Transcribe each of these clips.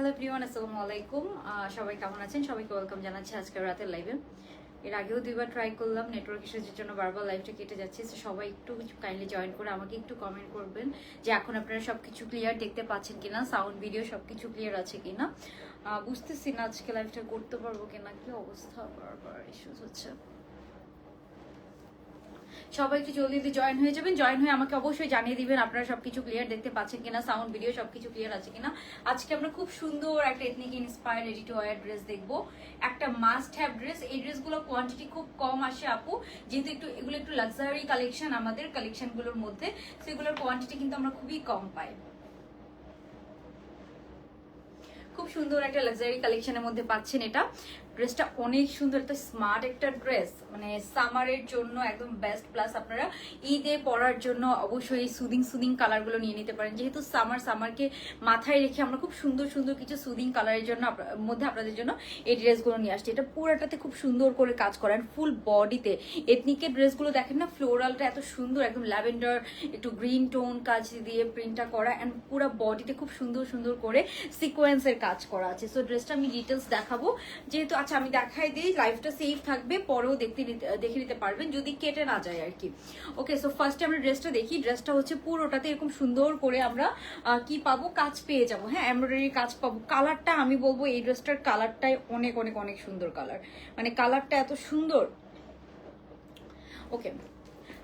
Hello everyone, আসসালামু আলাইকুম। সবাই কেমন আছেন? সবাইকে ওয়েলকাম জানাচ্ছি আজকের রাতের লাইভে। এর আগেও দুইবার ট্রাই করলাম, নেটওয়ার্ক ইস্যুর জন্য বারবার লাইভটা কেটে যাচ্ছে। তো সবাই একটু কাইন্ডলি জয়েন করে আমাকে একটু কমেন্ট করবেন যে এখন আপনারা সবকিছু ক্লিয়ার দেখতে পাচ্ছেন কিনা, সাউন্ড ভিডিও সবকিছু ক্লিয়ার আছে কিনা। বুঝতেছি না আজকে লাইভটা করতে পারবো কিনা, কি অবস্থা, বারবার ইস্যুস হচ্ছে। সবাই একটু জলদি জয়েন হয়ে যাবেন। জয়েন হয়ে আমাকে অবশ্যই জানিয়ে দিবেন আপনারা সবকিছু ক্লিয়ার দেখতে পাচ্ছেন কিনা, সাউন্ড ভিডিও সবকিছু ক্লিয়ার আছে কিনা। আজকে আমরা খুব সুন্দর একটা ethnic inspired ready to wire dress দেখবো, একটা মাস্ট হ্যাভ ড্রেস। এই ড্রেসগুলো কোয়ান্টিটি খুব কম আসে আপু, যেহেতু এগুলো একটু লাক্সারি কালেকশন আমাদের কালেকশনগুলোর মধ্যে, সেগুলোর কোয়ান্টিটি কিন্তু আমরা খুবই কম পাই। খুব সুন্দর একটা লাক্সারি কালেকশনের মধ্যে পাচ্ছেন এটা। ড্রেসটা অনেক সুন্দর, একটা স্মার্ট একটা ড্রেস, মানে সামারের জন্য একদম বেস্ট। প্লাস আপনারা ঈদে পরার জন্য অবশ্যই সুদিং কালারগুলো নিয়ে নিতে পারেন, যেহেতু সামারকে মাথায় রেখে আমরা খুব সুন্দর সুন্দর কিছু সুদিং কালারের জন্য মধ্যে আপনাদের জন্য এই ড্রেসগুলো নিয়ে আসছি। এটা পুরোটাতে খুব সুন্দর করে কাজ করেন, ফুল বডিতে। এথনিকের ড্রেসগুলো দেখেন না, ফ্লোরালটা এত সুন্দর, একদম ল্যাভেন্ডার একটু গ্রিন টোন কাজ দিয়ে প্রিন্টটা করা, অ্যান্ড পুরো বডিতে খুব সুন্দর সুন্দর করে সিকোয়েন্সের কাজ করা আছে। সো ড্রেসটা আমি ডিটেলস দেখাবো, যেহেতু আচ্ছা আমি দেখাই দিই, লাইফটা সেফ থাকবে, পরেও দেখে নিতে পারবেন যদি কেটে না যায় আর কি। ওকে, সো ফার্স্টে আমরা ড্রেসটা দেখি। ড্রেসটা হচ্ছে পুরোটাতে এরকম সুন্দর করে আমরা কি পাবো, কাজ পেয়ে যাবো। হ্যাঁ, এমব্রয়ডারি কাজ পাবো। কালারটা আমি বলবো এই ড্রেসটার কালারটাই অনেক অনেক অনেক সুন্দর কালার, মানে কালারটা এত সুন্দর। ওকে,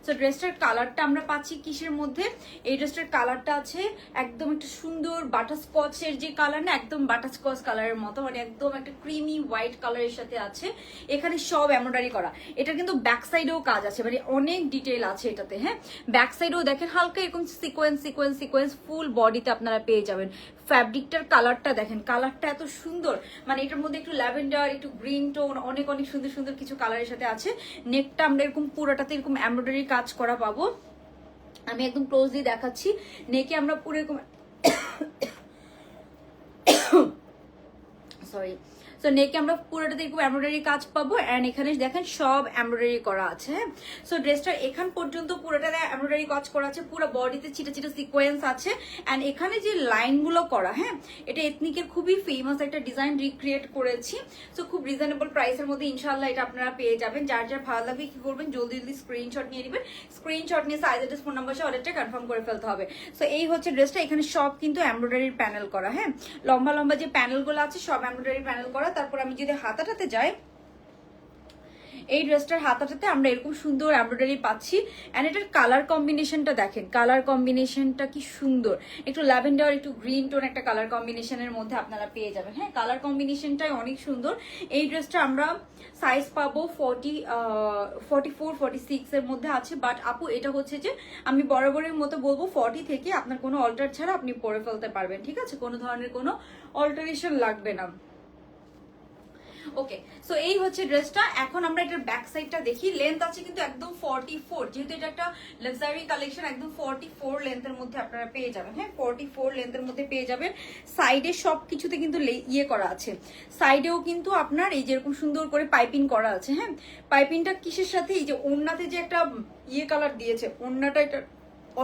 সো ড্রেসটার কালারটা আমরা পাচ্ছি কিসের মধ্যে? এই ড্রেসটার কালারটা আছে একদম একটা সুন্দর বাটারস্কচের যে কালার না, একদম বাটারস্কচ কালারের মতো, মানে একদম একটা ক্রিমি হোয়াইট কালারের সাথে আছে। এখানে সব এমব্রয়ডারি করা। এটা কিন্তু ব্যাক সাইডেও কাজ আছে, মানে অনেক ডিটেইল আছে এটাতে। হ্যাঁ, ব্যাক সাইডেও দেখেন হালকা এরকম সিকোয়েন্স ফুল বডিতে আপনারা পেয়ে যাবেন। ফ্যাব্রিকটার কালারটা দেখেন, কালারটা এত সুন্দর, মানে এটার মধ্যে একটু ল্যাভেন্ডার একটু গ্রিন টোন অনেক অনেক সুন্দর সুন্দর কিছু কালারের সাথে আছে। নেকটা আমরা এরকম পুরোটাতে এরকম এমব্রয়ডারি কাজ করা পাবো। আমি একদম ক্লোজলি দেখাচ্ছি। নেকে আমরা পুরো এরকম সরি, সো নেকে আমরা পুরোটাতে এরকম এমব্রয়ডারি কাজ পাবো, অ্যান্ড এখানে দেখেন সব এমব্রয়ডারি করা আছে। হ্যাঁ, সো ড্রেসটার এখান পর্যন্ত পুরোটাতে এমব্রয়ডারি কাজ করা আছে, পুরো বডিতে ছিটা ছিটা সিকোয়েন্স আছে, অ্যান্ড এখানে যে লাইনগুলো করা, হ্যাঁ এটা এথনিকের খুবই ফেমাস একটা ডিজাইন রিক্রিয়েট করেছি। সো খুব রিজনেবল প্রাইসের মধ্যে ইনশাল্লাহ এটা আপনারা পেয়ে যাবেন। যার যার ভালো লাগবে কি করবেন, জলদি জলদি স্ক্রিনশট নিয়ে নেবেন। স্ক্রিনশট নিয়ে সাইজ অ্যাড্রেস ফোন নাম্বার সহ অর্ডারটা কনফার্ম করে ফেলতে হবে। সো এই হচ্ছে ড্রেসটা, এখানে সব কিন্তু এমব্রয়ডারির প্যানেল করা। হ্যাঁ, লম্বা লম্বা যে প্যানেলগুলো আছে সব এমব্রয়ডারি প্যানেল করা। তারপর আমি যদি হাতাটাতে যাই, এই ড্রেসটার হাতাটাতে আমরা এরকম সুন্দর এমব্রয়ডারি পাচ্ছি, অ্যান্ড এটার কালার কম্বিনেশনটা দেখেন, কালার কম্বিনেশনটা কি সুন্দর, একটু ল্যাভেন্ডার একটু গ্রিন টোন একটা কালার কম্বিনেশনের মধ্যে আপনারা পেয়ে যাবেন। হ্যাঁ, কালার কম্বিনেশনটাই অনেক সুন্দর। এই ড্রেসটা আমরা সাইজ পাবো 44 46 এর মধ্যে আছে, বাট আপু এটা হচ্ছে যে আমি বরাবরের মতো বলবো 40 থেকে আপনার কোনো অল্টার ছাড়া আপনি পরে ফেলতে পারবেন, ঠিক আছে, কোনো ধরনের কোনো অল্টারেশন লাগবে না। ওকে, সো এই হচ্ছে ড্রেসটা। এখন আমরা এটার ব্যাক সাইডটা দেখি। লেন্থ আছে কিন্তু একদম 44, যেহেতু এটা একটা লাক্সারি কালেকশন, একদম 44 লেন্থের মধ্যে আপনারা পেয়ে যাবেন। হ্যাঁ, 44 লেন্থের মধ্যে পেয়ে যাবেন। সাইডে সব কিছুতে কিন্তু ইয়ে করা আছে, সাইডেও কিন্তু আপনার এই যেরকম সুন্দর করে পাইপিং করা আছে। হ্যাঁ, পাইপিংটা কিসের সাথে, এই যে ওড়নাতে যে একটা ইয়ে কালার দিয়েছে, ওড়নাটা এটা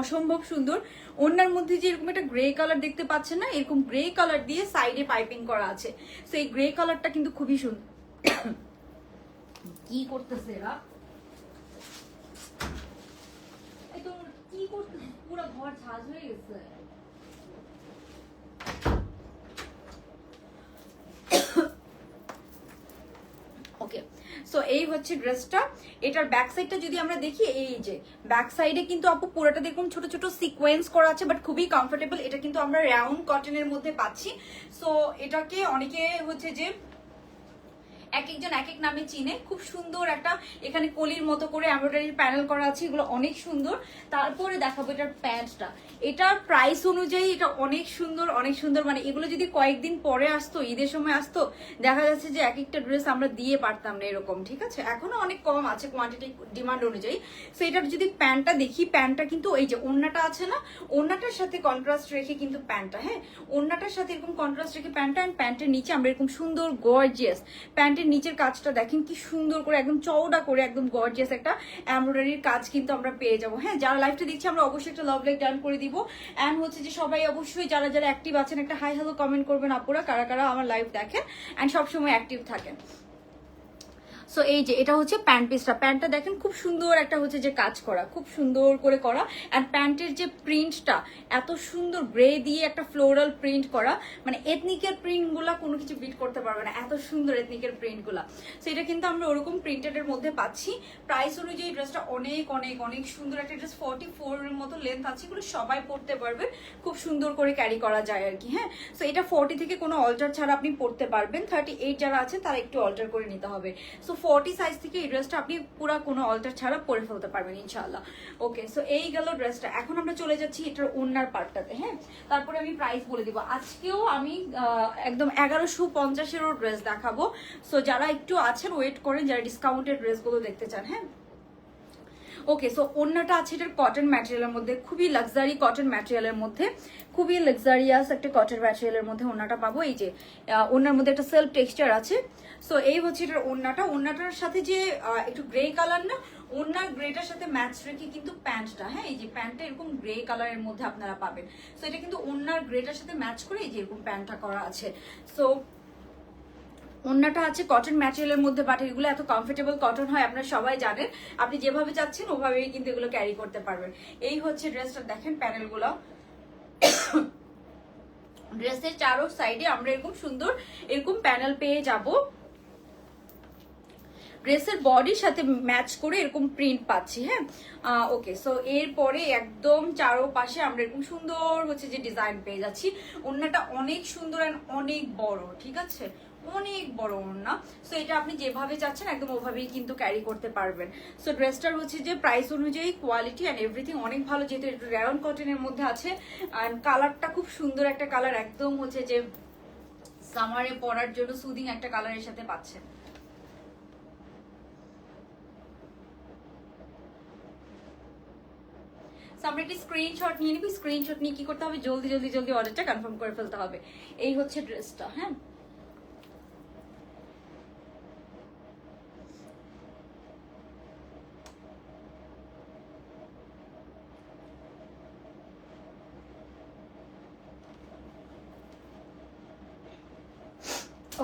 অসম্ভব সুন্দর। ওনার মধ্যে যে এরকম একটা গ্রে কালার দেখতে পাচ্ছেন না, এরকম গ্রে কালার দিয়ে সাইডে পাইপিং করা আছে। তো এই গ্রে কালারটা কিন্তু খুবই সুন্দর। কি করতেছে এরা, কি করতেছে, পুরো ঘর ঝাঁজ হয়ে গেছে। ওকে, সো এই হচ্ছে ড্রেসটা। এটার ব্যাক সাইডটা যদি আমরা দেখি, এই যে ব্যাক সাইডে কিন্তু আপু পুরোটা দেখুন ছোট ছোট সিকোয়েন্স করা আছে, বাট খুবই কমফোর্টেবল। এটা কিন্তু আমরা রাউন্ড কটনের মধ্যে পাচ্ছি। সো এটাকে অনেকে হচ্ছে যে এক একজন এক এক নামে চিনে। খুব সুন্দর একটা এখানে কলির মতো করে এমব্রয়ডারি প্যানেল করা আছে, এগুলো অনেক সুন্দর। তারপরে দেখাবো এটার প্যান্টটা। এটার প্রাইস অনুযায়ী এটা অনেক সুন্দর, অনেক সুন্দর, মানে এগুলো যদি কয়েকদিন পরে আসতো, ঈদের সময় আসতো, দেখা যাচ্ছে যে এক একটা ড্রেস আমরা দিয়ে পারতাম না এরকম, ঠিক আছে। এখনো অনেক কম আছে কোয়ান্টিটি ডিমান্ড অনুযায়ী। সো এটার যদি প্যান্টটা দেখি, প্যান্টটা কিন্তু এই যে ওড়নাটা আছে না, ওড়নাটার সাথে কন্ট্রাস্ট রেখে কিন্তু প্যান্টটা, হ্যাঁ ওড়নাটার সাথে এরকম কন্ট্রাস্ট রেখে প্যান্টটা, অ্যান্ড প্যান্টের নিচে আমরা এরকম সুন্দর গর্জিয়াস, প্যান্টের প্যান্টের নিচের কাজটা দেখেন কি সুন্দর করে একদম চওড়া করে একদম গর্জিয়াস একটা এমব্রয়ডারির কাজ কিন্তু আমরা পেয়ে যাবো। হ্যাঁ, যারা লাইভটা দেখছি আমরা অবশ্যই একটা লাভ লাইক ডান করে দিব। অ্যান্ড হচ্ছে যে সবাই অবশ্যই যারা যারা অ্যাক্টিভ আছেন একটা হাই হ্যালো কমেন্ট করবেন আপুরা, কারা কারা আমার লাইভ দেখেন অ্যান্ড সবসময় অ্যাক্টিভ থাকেন। সো এই যে এটা হচ্ছে প্যান্ট পিসটা, প্যান্টটা দেখেন খুব সুন্দর একটা হচ্ছে যে কাজ করা, খুব সুন্দর করে করা। অ্যান্ড প্যান্টের যে প্রিন্টটা এত সুন্দর গ্রে দিয়ে একটা ফ্লোরাল প্রিন্ট করা, মানে এথনিকের প্রিন্টগুলা কোনো কিছু বিট করতে পারবে না, এত সুন্দর এথনিকের প্রিন্টগুলা। সো এটা কিন্তু আমরা ওরকম প্রিন্টেডের মধ্যে পাচ্ছি। প্রাইস অনুযায়ী ড্রেসটা অনেক অনেক অনেক সুন্দর একটা ড্রেস, 44 এর মতো লেন্থ আছে, এগুলো সবাই পরতে পারবে, খুব সুন্দর করে ক্যারি করা যায় আর কি। হ্যাঁ, সো এটা 40 থেকে কোনো অল্টার ছাড়া আপনি পরতে পারবেন, 38 যারা আছে তারা একটু অল্টার করে নিতে হবে। সো 40 সাইজ থেকে এই ড্রেসটা আপনি পুরো কোনো অল্টার ছাড়া পরে ফেলতে পারবেন ইনশাআল্লাহ। ওকে, সো এই গেল ড্রেসটা। এখন আমরা চলে যাচ্ছি এটার ওড়নার পার্টটাতে। হ্যাঁ, তারপরে আমি প্রাইস বলে দিব। আজকেও আমি একদম 1150-এরও ড্রেস দেখাবো। সো যারা একটু আছেন ওয়েট করেন, যারা ডিসকাউন্টেড ড্রেসগুলো দেখতে চান। হ্যাঁ, ওকে, সো ওড়নাটা আছে এটার কটন ম্যাটেরিয়ালের মধ্যে, খুবই লাক্সারি কটন ম্যাটেরিয়ালের মধ্যে, খুবই লাক্সারিয়াস একটা কটন ম্যাটেরিয়ালের মধ্যে ওড়নাটা পাবো। এই যে ওড়নার মধ্যে একটা সেলফ টেক্সচার আছে। সো এই হচ্ছে এটার ওড়নাটা। ওড়নাটার সাথে যে একটু গ্রে কালার না, ওড়নার গ্রেটার সাথে ম্যাচ রেখে কিন্তু প্যান্টটা, হ্যাঁ এই যে প্যান্টটা এরকম গ্রে কালারের মধ্যে আপনারা পাবেন। সো এটা কিন্তু ওড়নার গ্রেটার সাথে ম্যাচ করে এই যে এরকম প্যান্টটা করা আছে। সো ওড়নাটা আছে কটন ম্যাটেরিয়ালের মধ্যে, বাট এগুলো এত কমফোর্টেবল কটন হয় আপনারা সবাই জানেন, আপনি যেভাবে চাচ্ছেন ওভাবেই কিন্তু এগুলো ক্যারি করতে পারবেন। এই হচ্ছে ড্রেসটা, দেখেন প্যানেলগুলো। ড্রেসের চারো সাইডে আমরা এরকম সুন্দর এরকম প্যানেল পেয়ে যাব। ড্রেসের বডির সাথে ম্যাচ করে এরকম প্রিন্ট পাচ্ছি। হ্যাঁ, ওকে, সো এরপরে একদম চারো পাশে আমরা এরকম সুন্দর হচ্ছে যে ডিজাইন পেয়ে যাচ্ছি। ওড়নাটা অনেক সুন্দর আর অনেক বড়, ঠিক আছে, অনেক বড় ওড়না। সো এটা আপনি যেভাবে চাচ্ছেন একদম ওভাবেই কিন্তু ক্যারি করতে পারবেন। সো ড্রেসটার হচ্ছে যে প্রাইস অনুযায়ী কোয়ালিটি অ্যান্ড এভরিথিং অনেক ভালো, যেহেতু একটু রেয়ন কটনের মধ্যে আছে। অ্যান্ড কালারটা খুব সুন্দর একটা কালার, একদম হচ্ছে যে সামারে পরার জন্য সুদিং একটা কালারের সাথে পাচ্ছেন। আমরা একটি স্ক্রিনশট নিয়ে নিবি, স্ক্রিনশট নিয়ে কি করতে হবে, জলদি জলদি জলদি অর্ডারটা কনফার্ম করে ফেলতে হবে। এই হচ্ছে ড্রেসটা। হ্যাঁ,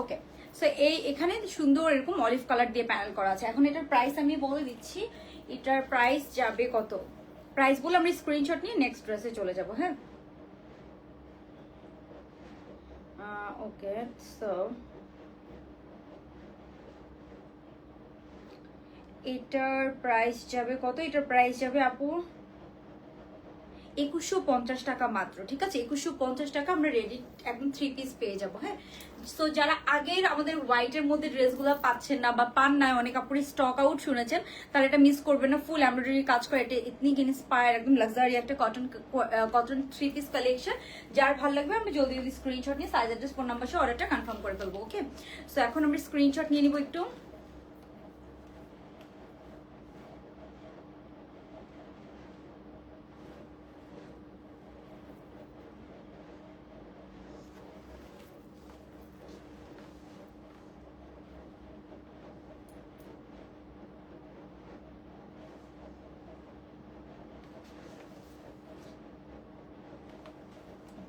ওকে, সো এখানে সুন্দর এরকম অলিভ কালার দিয়ে প্যানেল করা আছে। এখন এটার প্রাইস আমি বলে দিচ্ছি, এটার প্রাইস যাবে কত, প্রাইস বলে আমরা স্ক্রিনশট নিয়ে নেক্সট ড্রেসে চলে যাব। হ্যাঁ, ওকে, সো এটার প্রাইস যাবে কত, এটার প্রাইস যাবে আপু 2150 টাকা মাত্র। ঠিক আছে, 2150 টাকা আমরা রেডি একদম 3 পিস পেয়ে যাবো। হ্যাঁ, সো যারা আগের আমাদের হোয়াইটের মধ্যে ড্রেসগুলো পাচ্ছেন না বা পান নাই, অনেক আপুরি স্টক আউট শুনেছেন, তাহলে এটা মিস করবেন না। ফুল এমব্রয়ডারি কাজ করে, এটা এথনিক ইন্সপায়ার একদম লাক্সারি একটা কটন 3 পিস কালেকশন। যার ভালো লাগবে আমরা জলদি জলদি স্ক্রিনশট নিয়ে সাইজ অ্যাড্রেস ফোন নাম্বার সহ অর্ডারটা কনফার্ম করে ফেলবো। ওকে, সো এখন আমরা স্ক্রিনশট নিয়ে নিব একটু।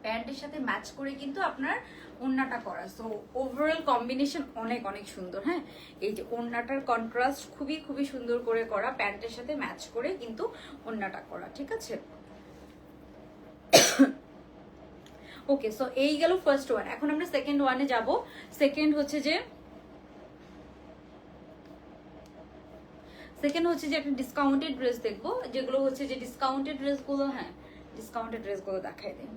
প্যান্টের সাথে ম্যাচ করে কিন্তু আপনার ওড়নাটা করা। সো ওভারঅল কম্বিনেশন অনেক অনেক সুন্দর। হ্যাঁ, এই যে ওড়নাটার কন্ট্রাস্ট খুবই খুবই সুন্দর করে করা, প্যান্টের সাথে ম্যাচ করে কিন্তু ওড়নাটা করা। ঠিক আছে, ওকে, সো এই গেল ফার্স্ট ওয়ান। এখন আমরা সেকেন্ড ওয়ানে যাব। সেকেন্ড হচ্ছে যে একটা ডিসকাউন্টেড ড্রেস দেখবো, যেগুলো হচ্ছে যে ডিসকাউন্টেড ড্রেসগুলো। হ্যাঁ, ডিসকাউন্টেড ড্রেসগুলো দেখাই দিন।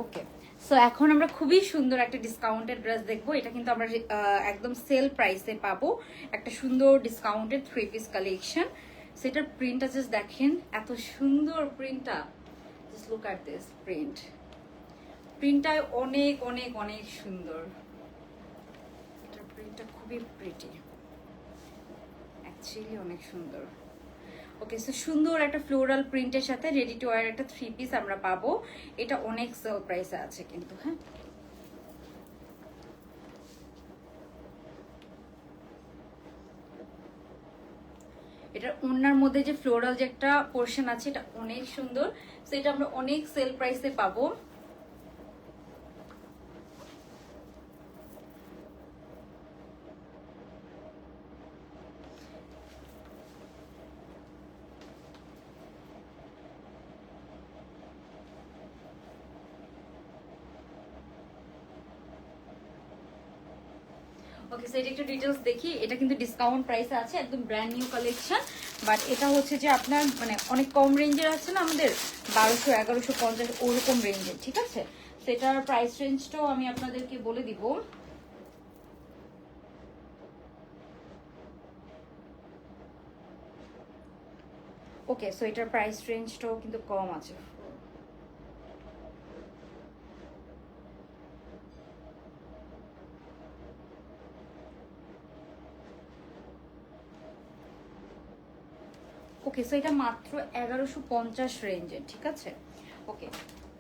ওকে, সো এখন আমরা খুবই সুন্দর একটা ডিসকাউন্টেড ড্রেস দেখবো। এটা কিন্তু আমরা একদম সেল প্রাইসে পাবো, একটা সুন্দর ডিসকাউন্টেড 3 পিস কালেকশন। সেটার প্রিন্টটা জাস্ট দেখেন, এত সুন্দর প্রিন্টটা, just look at this print. প্রিন্টটা অনেক অনেক অনেক সুন্দর, এটার প্রিন্টটা খুবই প্রিটি, অ্যাকচুয়ালি অনেক সুন্দর। ওকে, সো সুন্দর একটা ফ্লোরাল প্রিন্টের সাথে রেডি টু ওয়্যার একটা 3 পিস আমরা পাবো। এটা অনেক সেল প্রাইসে আছে কিন্তু। হ্যাঁ, এটার ওড়নার মধ্যে যে ফ্লোরাল যে একটা পোর্শন আছে, এটা অনেক সুন্দর। সো এটা আমরা অনেক সেল প্রাইসে পাবো। ওকে, সো এটা একটু ডিটেলস দেখি। এটা কিন্তু ডিসকাউন্ট প্রাইসে আছে, একদম ব্র্যান্ড নিউ কালেকশন। বাট এটা হচ্ছে যে আপনার মানে অনেক কম রেঞ্জের আছে না, আমাদের 1200, 1150 ওরকম রেঞ্জের, ঠিক আছে। সো এটার প্রাইস রেঞ্জটাও আমি আপনাদেরকে বলে দিব। ওকে, সো এটার প্রাইস রেঞ্জটাও কিন্তু কম আছে। ওকে, সো এটা মাত্র 1150 রেঞ্জের, ঠিক আছে। ওকে,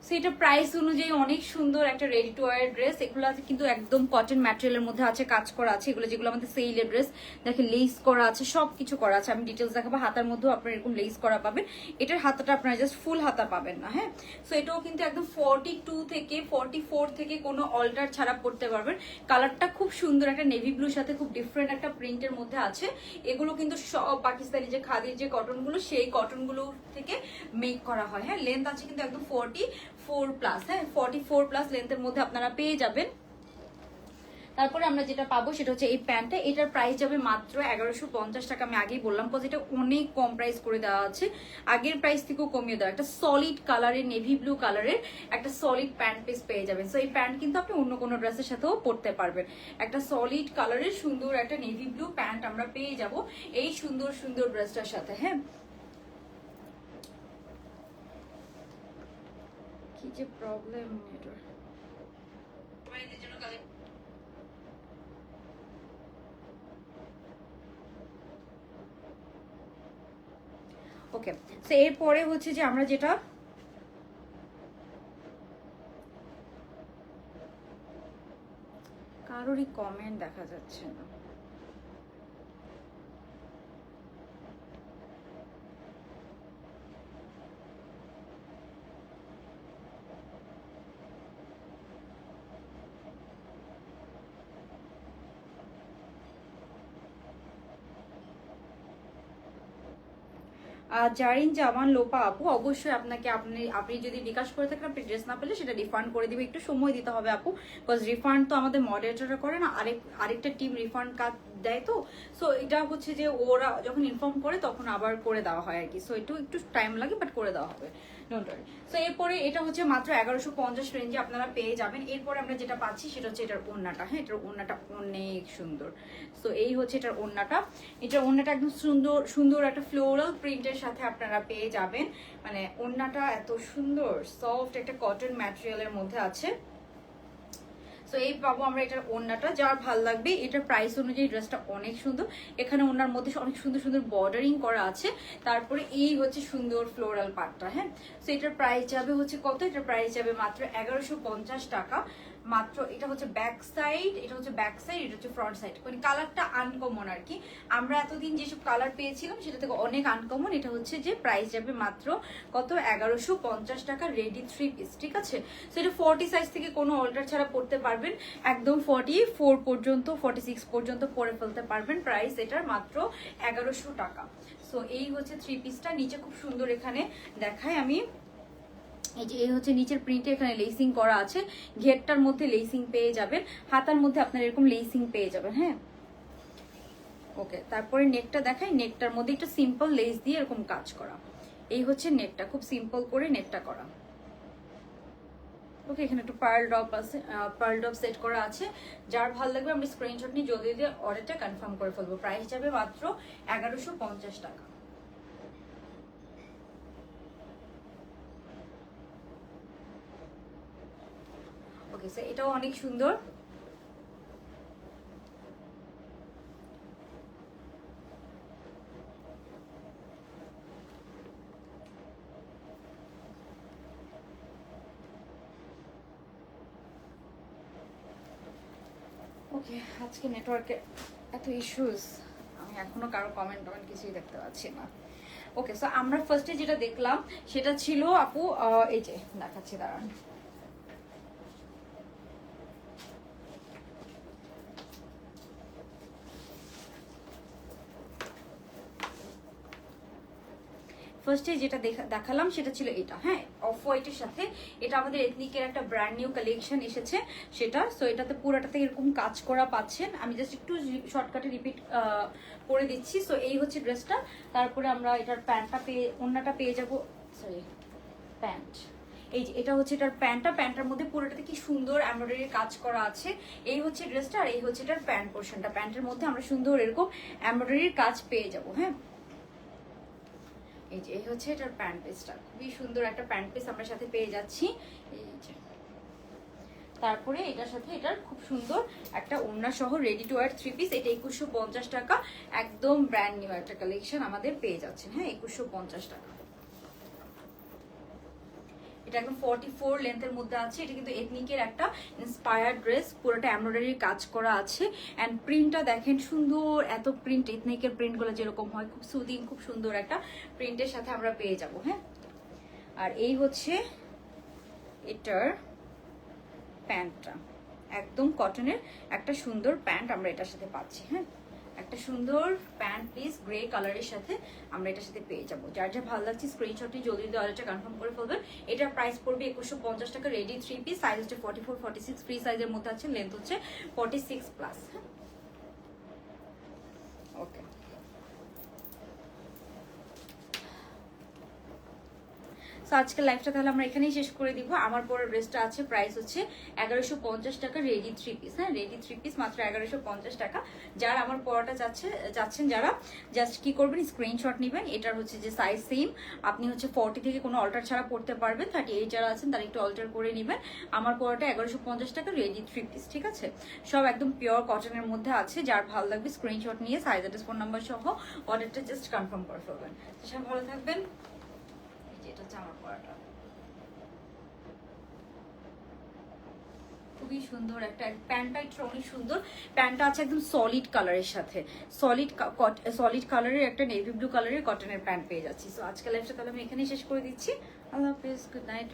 সো এটা প্রাইস অনুযায়ী অনেক সুন্দর একটা রেডি টু ওয়্যার ড্রেস। এগুলো আছে কিন্তু একদম কটন ম্যাটেরিয়ালের মধ্যে আছে, কাজ করা আছে। এগুলো যেগুলো আমাদের সেলের ড্রেস, দেখেন লেস করা আছে, সবকিছু করা আছে। আমি ডিটেলস দেখাবো। হাতার মধ্যেও আপনার এরকম লেস করা পাবেন। এটার হাতাটা আপনারা জাস্ট ফুল হাতা পাবেন না। হ্যাঁ, সো এটাও কিন্তু একদম 42 থেকে 44 থেকে কোনো অল্টার ছাড়া পড়তে পারবেন। কালারটা খুব সুন্দর, একটা নেভি ব্লুর সাথে খুব ডিফারেন্ট একটা প্রিন্টের মধ্যে আছে। এগুলো কিন্তু সব পাকিস্তানি যে খাদির যে কটনগুলো, সেই কটনগুলো থেকে মেক করা হয়। হ্যাঁ, লেন্থ আছে কিন্তু একদম 44+। হ্যাঁ, 44+ লেন্থের মধ্যে আপনারা পেয়ে যাবেন। তারপরে আমরা যেটা পাবো সেটা হচ্ছে এই প্যান্টটা। এটার প্রাইস যাবে মাত্র 1150 টাকা। আমি আগেই বললাম কজ এটা অনেক কম প্রাইস করে দেওয়া আছে, আগের প্রাইস থেকেও কমিয়ে দেওয়া। একটা সলিড কালারের, নেভি ব্লু কালারের একটা সলিড প্যান্ট পিস পেয়ে যাবেন। সো এই প্যান্ট কিন্তু আপনি অন্য কোনো ড্রেসের সাথেও পরতে পারবেন। একটা সলিড কালারের সুন্দর একটা নেভি ব্লু প্যান্ট আমরা পেয়ে যাব এই সুন্দর সুন্দর ড্রেসটার সাথে। হ্যাঁ, কি যে প্রবলেম এটার। ওকে, সো এরপরে হচ্ছে যে আমরা যেটা কারোরই কমেন্ট দেখা যাচ্ছে না। জারিন জামান লোপা আপু, অবশ্যই আপনাকে আপনি যদি বিকাশ করে থাকেন, আপনি ড্রেস না পেলে সেটা রিফান্ড করে দিবে। একটু সময় দিতে হবে আপু, বিকজ রিফান্ড তো আমাদের মডারেটররা করে না, আরেকটা টিম রিফান্ড কার্ড দেয়। তো সো এটা হচ্ছে যে ওরা যখন ইনফর্ম করে তখন আবার করে দেওয়া হয় আর কি। সো একটু টাইম লাগে, বাট করে দেওয়া হবে, ডোন্ট ওয়ারি। সো এরপরে এটা হচ্ছে মাত্র 1150 রেঞ্জে আপনারা পেয়ে যাবেন। এরপরে আমরা যেটা পাচ্ছি সেটা হচ্ছে এটার ওড়নাটা। হ্যাঁ, এটার ওড়নাটা অনেক সুন্দর। সো এই হচ্ছে এটার ওড়নাটা। এটার ওড়নাটা একদম সুন্দর সুন্দর একটা ফ্লোরাল প্রিন্টের সাথে আপনারা পেয়ে যাবেন। মানে ওড়নাটা এত সুন্দর, সফট একটা কটন ম্যাটেরিয়ালের মধ্যে আছে। সো এই পাবো আমরা এটার ওড়নাটা, যার ভাল লাগবে। এটার প্রাইস অনুযায়ী ড্রেসটা অনেক সুন্দর। এখানে ওড়নার মধ্যে অনেক সুন্দর সুন্দর বর্ডারিং করা আছে। তারপরে এই হচ্ছে সুন্দর ফ্লোরাল পার্টটা। হ্যাঁ, সো এটার প্রাইস যাবে হচ্ছে কত? এটার প্রাইস যাবে মাত্র 1150 টাকা মাত্র। এটা হচ্ছে ব্যাক সাইড, এটা হচ্ছে ব্যাক সাইড, এটা হচ্ছে ফ্রন্ট সাইড। মানে কালারটা আনকমন আর কি। আমরা এতদিন যেসব কালার পেয়েছিলাম সেটা থেকে অনেক আনকমন। এটা হচ্ছে যে প্রাইস যাবে মাত্র কত? 1150 টাকা, রেডি 3 পিস, ঠিক আছে। সো এটা 40 সাইজ থেকে কোনো অল্টার ছাড়া পড়তে পারবেন, একদম 44 পর্যন্ত, 46 পর্যন্ত পরে ফেলতে পারবেন। প্রাইস এটার মাত্র 1100 টাকা। সো এই হচ্ছে 3 পিসটা। নিচে খুব সুন্দর এখানে দেখায় আমি, এই যে এই হচ্ছে নিচের প্রিন্টে এখানে লেসিং করা আছে। ঘেরটার মধ্যে লেসিং পেয়ে যাবেন, হাতার মধ্যে আপনার এরকম লেসিং পেয়ে যাবেন। হ্যাঁ, ওকে। তারপরে নেকটা দেখাই, নেকটার মধ্যে একটা সিম্পল লেস দিয়ে এরকম কাজ করা। এই হচ্ছে নেকটা, খুব সিম্পল করে নেকটা করা। ওকে, এখানে একটু পার্ল ড্রপ আছে, পার্ল ড্রপ সেট করা আছে। যার ভালো লাগবে আমরা স্ক্রিনশট নিয়ে জলদি দিয়ে অর্ডারটা কনফার্ম করে ফেলবো। প্রাইস যাবে মাত্র 1150 টাকা। ওকে স্যার, এটাও অনেক সুন্দর। ওকে, আজকে নেটওয়ার্কে এত ইস্যুস, আমি এখনো কারো কমেন্ট কিছুই দেখতে পাচ্ছি না। ওকে, সো আমরা ফার্স্টে যেটা দেখলাম সেটা ছিল আপু, এই যে দেখাচ্ছি, দাঁড়ান। ফার্স্টে যেটা দেখালাম সেটা ছিল এটা, হ্যাঁ, অফ হোয়াইটের সাথে। এটা আমাদের এথনিকের একটা ব্র্যান্ড নিউ কালেকশন এসেছে সেটা। সো এটাতে পুরোটাতে এরকম কাজ করা পাচ্ছেন। আমি জাস্ট একটু শর্টকাটে রিপিট করে দিচ্ছি। সো এই হচ্ছে ড্রেসটা। তারপরে আমরা এটার প্যান্টটা ওড়নাটা পেয়ে যাবো, সরি প্যান্ট। এই যে এটা হচ্ছে এটার প্যান্টটার মধ্যে পুরোটাতে কি সুন্দর এমব্রয়ডারি কাজ করা আছে। এই হচ্ছে ড্রেসটা, আর এই হচ্ছে এটার প্যান্ট পোর্শনটা। প্যান্টের মধ্যে আমরা সুন্দর এরকম এমব্রয়ডারির কাজ পেয়ে যাবো, হ্যাঁ। এই যে এই হচ্ছে এটার প্যান্ট পিসটা, খুবই সুন্দর একটা প্যান্ট পিস আমরা সাথে পেয়ে যাচ্ছি। এই যে তারপরে এটার সাথে এটার খুব সুন্দর একটা ওড়না সহ রেডি টু ওয়্যার 3 পিস। এটা 2150 টাকা, একদম ব্র্যান্ড নিউ একটা কালেকশন আমাদের পেয়ে যাচ্ছেন, হ্যাঁ, 2150 টাকা। এটা একদম 44 লেন্থের মধ্যে আছে। এটা কিন্তু এথনিকের একটা ইন্সপায়ার্ড ড্রেস, পুরোটা এমব্রয়ডারির কাজ করা আছে। অ্যান্ড প্রিন্টটা দেখেন সুন্দর, এত প্রিন্ট, এথনিকের প্রিন্টগুলো যেরকম হয় খুব সুদিং, খুব সুন্দর একটা প্রিন্টের সাথে আমরা পেয়ে যাব, হ্যাঁ। আর এই হচ্ছে এটার প্যান্টটা, একদম কটনের একটা সুন্দর প্যান্ট আমরা এটার সাথে পাচ্ছি, হ্যাঁ। একটা সুন্দর প্যান্ট পিস গ্রে কালারের সাথে আমরা এটার সাথে পেয়ে যাবো। যার যা ভালো লাগছে স্ক্রিনশটটি জলদি অর্ডারটা কনফার্ম করে ফেলবেন। এটার প্রাইস পড়বে 2150 টাকা। রেডি 3 পিস, সাইজ হচ্ছে 44, 46, ফ্রি সাইজের মধ্যে আছে, লেন্থ হচ্ছে 46 প্লাস, হ্যাঁ। ওকে, সো আজকের লাইফটা তাহলে আমরা এখানেই শেষ করে দিব। আমার পরে ড্রেসটা আছে, প্রাইস হচ্ছে 1150 টাকা, রেডি 3 পিস, হ্যাঁ, রেডি 3 পিস মাত্র 1150 টাকা। যারা আমার পরাটা যাচ্ছেন যারা, জাস্ট কি করবেন, স্ক্রিনশট নেবেন। এটার হচ্ছে যে সাইজ সেম, আপনি হচ্ছে 40 থেকে কোনো অল্টার ছাড়া পড়তে পারবেন। 38 যারা আছেন তারা একটু অল্টার করে নেবেন। আমার পরাটা 1150 টাকা, রেডি 3 পিস, ঠিক আছে। সব একদম পিওর কটনের মধ্যে আছে। যার ভালো লাগবে স্ক্রিনশট নিয়ে সাইজ অ্যাড্রেস ফোন নাম্বার সহ অর্ডারটা জাস্ট কনফার্ম করে ফেলবেন। সব ভালো থাকবেন। এটা হচ্ছে আমার পরাটা, খুবই সুন্দর একটা প্যান্টটা, একটু অনেক সুন্দর প্যান্টটা আছে একদম সলিড কালারের সাথে, সলিড কালারের একটা নেভি ব্লু কালারের কটনের প্যান্ট পেয়ে যাচ্ছি। সো আজকে লাইফটা তাহলে আমি এখানেই শেষ করে দিচ্ছি। আল্লাহ হাফেজ, গুড নাইট।